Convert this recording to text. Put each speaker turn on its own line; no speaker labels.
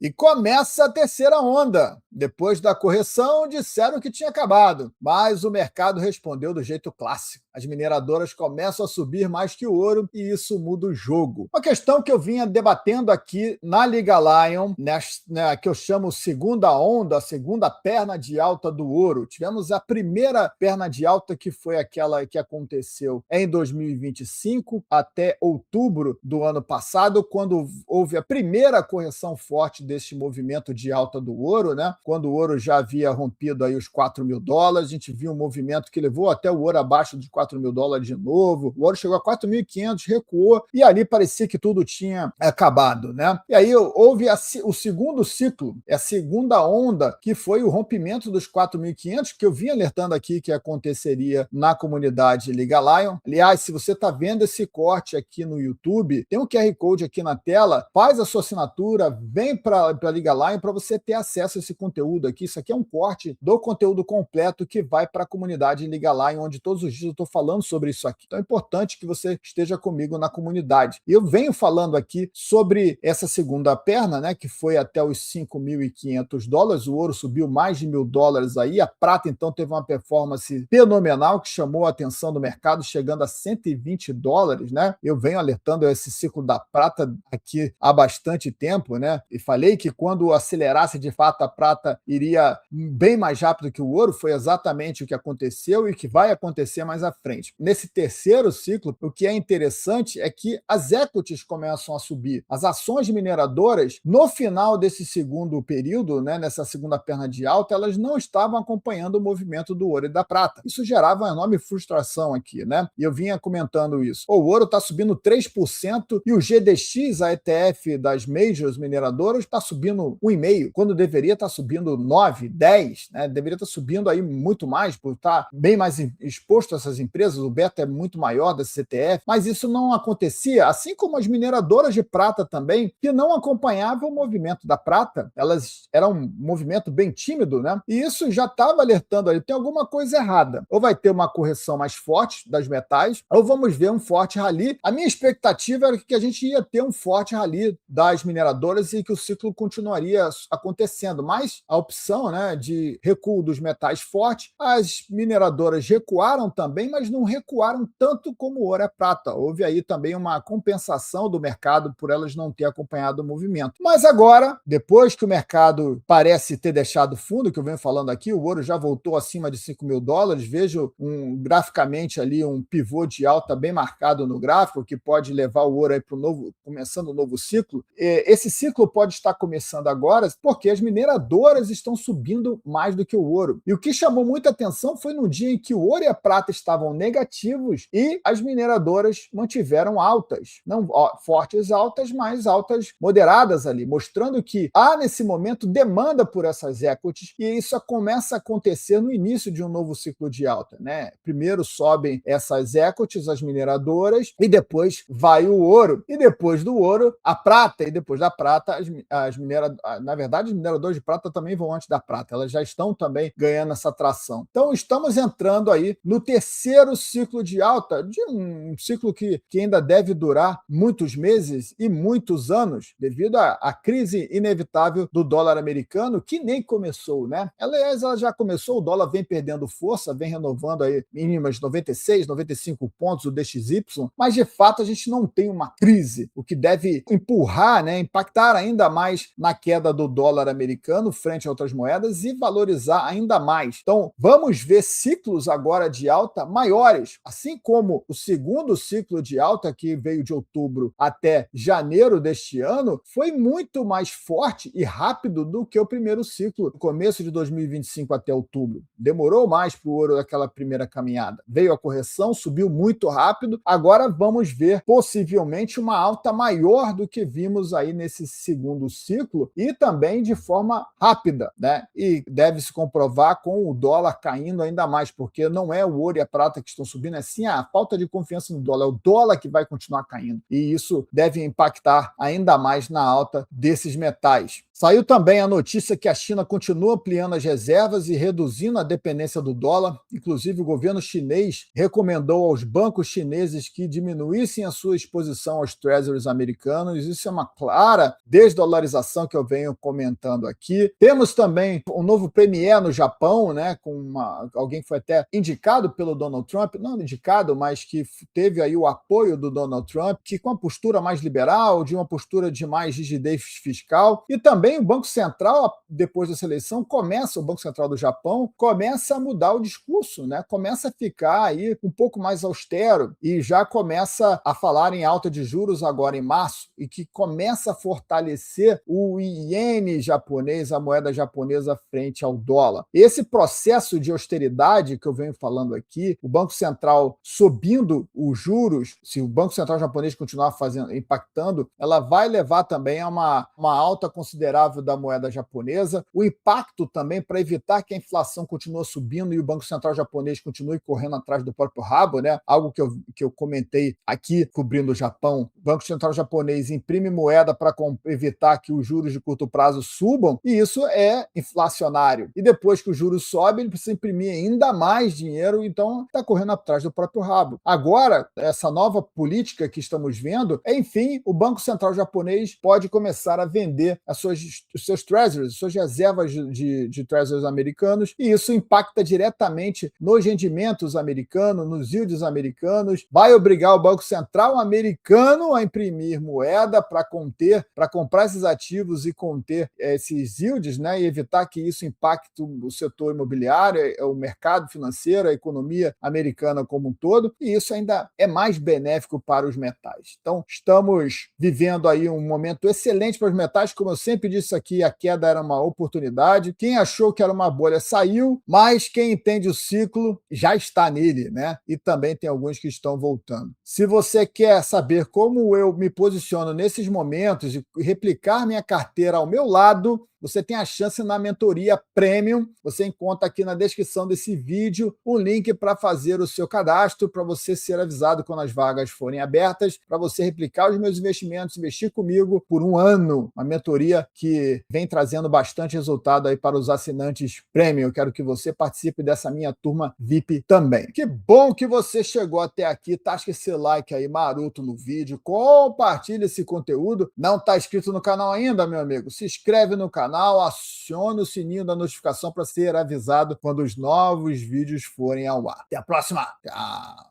E começa a terceira onda. Depois da correção, disseram que tinha acabado, mas o mercado respondeu do jeito clássico. As mineradoras começam a subir mais que o ouro e isso muda o jogo. Uma questão que eu vinha debatendo aqui na Liga Lion, que eu chamo segunda onda, a segunda perna de alta do ouro. Tivemos a primeira perna de alta, que foi aquela que aconteceu em 2025 até outubro do ano passado, quando houve a primeira correção forte desse movimento de alta do ouro, né? Quando o ouro já havia rompido aí os $4.000, a gente viu um movimento que levou até o ouro abaixo de $4.000 de novo. O ouro chegou a 4.500, recuou e ali parecia que tudo tinha acabado, né? E aí houve o segundo ciclo, a segunda onda, que foi o rompimento dos 4.500, que eu vim alertando aqui que aconteceria na comunidade Liga Lion. Aliás, se você está vendo esse corte aqui no YouTube, tem um QR Code aqui na tela, faz a sua assinatura, vem para a Liga Lion para você ter acesso a esse conteúdo aqui. Isso aqui é um corte do conteúdo completo que vai para a comunidade Liga Lion, onde todos os dias eu estou falando sobre isso aqui. Então é importante que você esteja comigo na comunidade. E eu venho falando aqui sobre essa segunda perna, né, que foi até os $5.500. O ouro subiu mais de $1.000 aí. A prata, então, teve uma performance fenomenal que chamou a atenção do mercado, chegando a $120, né? Eu venho alertando esse ciclo da prata aqui há bastante tempo, né? E falei que quando acelerasse de fato a prata iria bem mais rápido que o ouro. Foi exatamente o que aconteceu e o que vai acontecer mais à frente. Nesse terceiro ciclo, o que é interessante é que as equities começam a subir. As ações mineradoras, no final desse segundo período, né, nessa segunda perna de alta, elas não estavam acompanhando o movimento do ouro e da prata. Isso gerava uma enorme frustração aqui, né? E eu vinha comentando isso. O ouro está subindo 3% e o GDX, a ETF das majors mineradoras, está subindo 1,5%, quando deveria estar subindo 9%, 10%, né? Deveria estar subindo aí muito mais, por estar bem mais exposto a essas empresas. O beta é muito maior desse ETF, mas isso não acontecia, assim como as mineradoras de prata também, que não acompanhavam o movimento da prata. Elas eram um movimento bem tímido, né? E isso já estava alertando ali, tem alguma coisa errada. Ou vai ter uma correção mais forte das metais, ou vamos ver um forte rally. A minha expectativa era que a gente ia ter um forte rally das mineradoras e que o ciclo continuaria acontecendo, mas a opção, né, de recuo dos metais forte, as mineradoras recuaram também, mas não recuaram tanto como o ouro e a prata. Houve aí também uma compensação do mercado por elas não ter acompanhado o movimento. Mas agora, depois que o mercado parece ter deixado fundo, que eu venho falando aqui, o ouro já voltou acima de $5.000, vejo graficamente ali um pivô de alta bem marcado no gráfico, que pode levar o ouro aí para o novo, começando o novo ciclo. Esse ciclo pode estar começando agora porque as mineradoras estão subindo mais do que o ouro. E o que chamou muita atenção foi no dia em que o ouro e a prata estavam negativos e as mineradoras mantiveram altas. Não fortes altas, mas altas moderadas ali, mostrando que há nesse momento demanda por essas equities e isso começa a acontecer no início de um novo ciclo de alta, né? Primeiro sobem essas equities, as mineradoras, e depois vai o ouro, e depois do ouro, a prata, e depois da prata, na verdade, os mineradores de prata também vão antes da prata, elas já estão também ganhando essa tração. Então, estamos entrando aí no terceiro ciclo de alta, de um ciclo que ainda deve durar muitos meses e muitos anos, devido à crise inevitável do dólar americano, que nem começou, né? Aliás, ela já começou, o dólar vem perdendo força, vem renovando aí mínimas 96, 95 pontos o DXY, mas de fato a gente não tem uma crise, o que deve empurrar, né, impactar ainda mais na queda do dólar americano frente a outras moedas e valorizar ainda mais. Então, vamos ver ciclos agora de alta maiores, assim como o segundo ciclo de alta, que veio de outubro até janeiro deste ano, foi muito mais forte e rápido do que o primeiro ciclo, no começo de 2025 até outubro. Demorou mais para o ouro daquela primeira caminhada. Veio a correção, subiu muito rápido. Agora vamos ver possivelmente uma alta maior do que vimos aí nesse segundo ciclo e também de forma rápida, né? E deve se comprovar com o dólar caindo ainda mais, porque não é o ouro e a prata que estão subindo, é sim a falta de confiança no dólar, é o dólar que vai continuar caindo. E isso deve impactar ainda mais na alta desses metais. Saiu também a notícia que a China continua ampliando as reservas e reduzindo a dependência do dólar. Inclusive, o governo chinês recomendou aos bancos chineses que diminuíssem a sua exposição aos treasuries americanos. Isso é uma clara desdolarização que eu venho comentando aqui. Temos também um novo premier no Japão, né, com alguém que foi até indicado pelo Donald Trump, não indicado, mas que teve aí o apoio do Donald Trump, que com uma postura mais liberal, de uma postura de mais rigidez fiscal. E também o Banco Central, depois dessa eleição, o Banco Central do Japão começa a mudar o discurso, né? Começa a ficar aí um pouco mais austero e já começa a falar em alta de juros agora em março e que começa a fortalecer o iene japonês, a moeda japonesa frente ao dólar. Esse processo de austeridade que eu venho falando aqui, o Banco Central subindo os juros, se o Banco Central japonês continuar impactando, ela vai levar também a uma alta considerável da moeda japonesa, o impacto também para evitar que a inflação continue subindo e o Banco Central japonês continue correndo atrás do próprio rabo, né? Algo que eu comentei aqui, cobrindo o Japão. O Banco Central japonês imprime moeda para evitar que os juros de curto prazo subam, e isso é inflacionário. E depois que os juros sobem, ele precisa imprimir ainda mais dinheiro, então está correndo atrás do próprio rabo. Agora, essa nova política que estamos vendo, enfim, o Banco Central japonês pode começar a vender os seus treasuries, suas reservas de treasuries americanos, e isso impacta diretamente nos rendimentos americanos, nos yields americanos, vai obrigar o Banco Central americano a imprimir moeda para comprar esses ativos e conter esses yields, né, e evitar que isso impacte o setor imobiliário, o mercado financeiro, a economia americana como um todo, e isso ainda é mais benéfico para os metais. Então, estamos vivendo aí um momento excelente para os metais, como eu sempre disse aqui, a queda era uma oportunidade. Quem achou que era uma bolha saiu, mas quem entende o ciclo já está nele, né? E também tem alguns que estão voltando. Se você quer saber como eu me posiciono nesses momentos e replicar minha carteira ao meu lado, você tem a chance na mentoria Premium. Você encontra aqui na descrição desse vídeo o link para fazer o seu cadastro, para você ser avisado quando as vagas forem abertas, para você replicar os meus investimentos, investir comigo por um ano. Uma mentoria que vem trazendo bastante resultado aí para os assinantes Premium. Eu quero que você participe dessa minha turma VIP também. Que bom que você chegou até aqui. Tasca esse like aí maroto no vídeo, compartilha esse conteúdo. Não está inscrito no canal ainda, meu amigo? Se inscreve no canal, acione o sininho da notificação para ser avisado quando os novos vídeos forem ao ar. Até a próxima! Tchau!